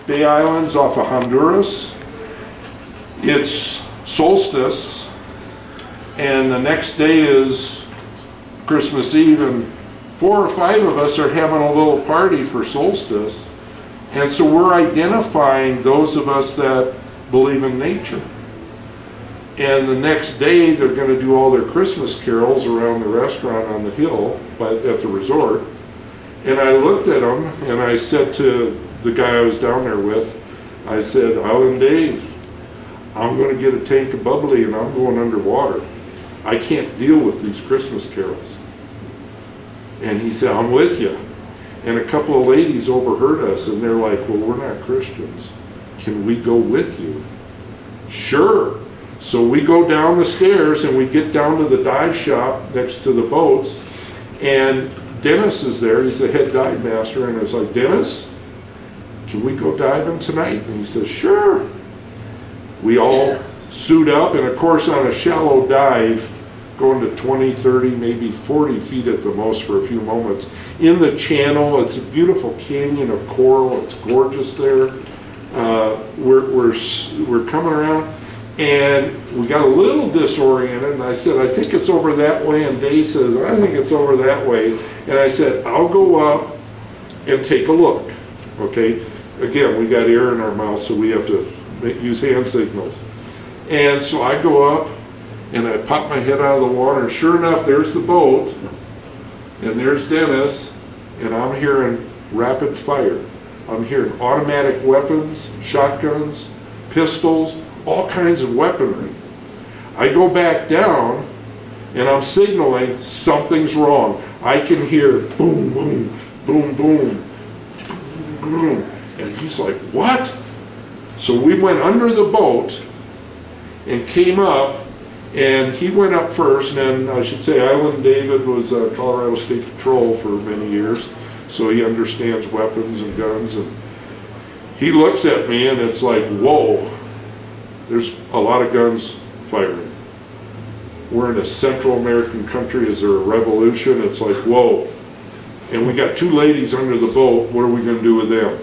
Bay Islands off of Honduras. It's solstice, and the next day is Christmas Eve, and 4 or 5 of us are having a little party for solstice. And so we're identifying those of us that believe in nature. And the next day they're going to do all their Christmas carols around the restaurant on the hill at the resort. And I looked at them and I said to the guy I was down there with, I said, Island Dave, I'm going to get a tank of bubbly and I'm going underwater. I can't deal with these Christmas carols. And he said, I'm with you. And a couple of ladies overheard us and they're like, well, we're not Christians. Can we go with you? Sure. So we go down the stairs and we get down to the dive shop next to the boats, and Dennis is there. He's the head dive master, and I was like, Dennis, can we go diving tonight? And he says, sure. We all suit up, and of course on a shallow dive, going to 20, 30, maybe 40 feet at the most for a few moments. In the channel, it's a beautiful canyon of coral. It's gorgeous there. We're coming around, and we got a little disoriented, and I said, I think it's over that way, and Dave says, I think it's over that way. And I said, I'll go up and take a look, okay? Again, we got air in our mouth, so we have to use hand signals. And so I go up, and I pop my head out of the water, and sure enough, there's the boat, and there's Dennis, and I'm hearing rapid fire. I'm hearing automatic weapons, shotguns, pistols, all kinds of weaponry. I go back down, and I'm signaling something's wrong. I can hear boom, boom, boom, boom, boom, and he's like, what? So we went under the boat and came up, and he went up first, and I should say Island David was Colorado State Patrol for many years, so he understands weapons and guns, and he looks at me and it's like, whoa, there's a lot of guns firing. We're in a Central American country, is there a revolution? It's like, whoa. And we got 2 ladies under the boat, what are we gonna do with them?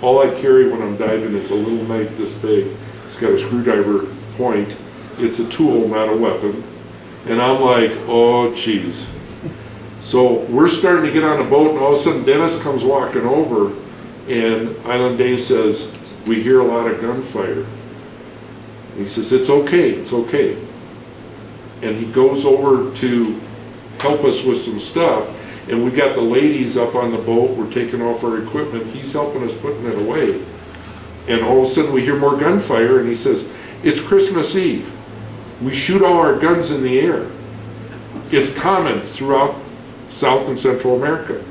All I carry when I'm diving is a little knife this big. It's got a screwdriver point. It's a tool, not a weapon. And I'm like, oh geez. So we're starting to get on a boat, and all of a sudden Dennis comes walking over, and Island Dave says, we hear a lot of gunfire. He says, it's okay, it's okay. And he goes over to help us with some stuff, and we got the ladies up on the boat, we're taking off our equipment, he's helping us putting it away. And all of a sudden we hear more gunfire, and he says, it's Christmas Eve. We shoot all our guns in the air. It's common throughout South and Central America,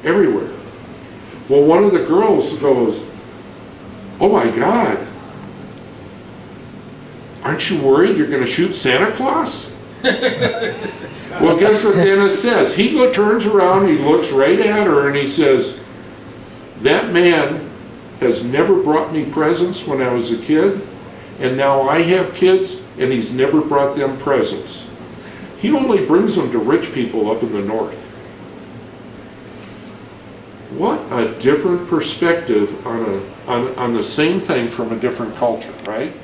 everywhere. Well, one of the girls goes, oh my God, aren't you worried you're going to shoot Santa Claus? Well, guess what Dennis says? He turns around, he looks right at her, and he says, that man has never brought me presents when I was a kid, and now I have kids, and he's never brought them presents. He only brings them to rich people up in the north. What a different perspective on the same thing from a different culture, right?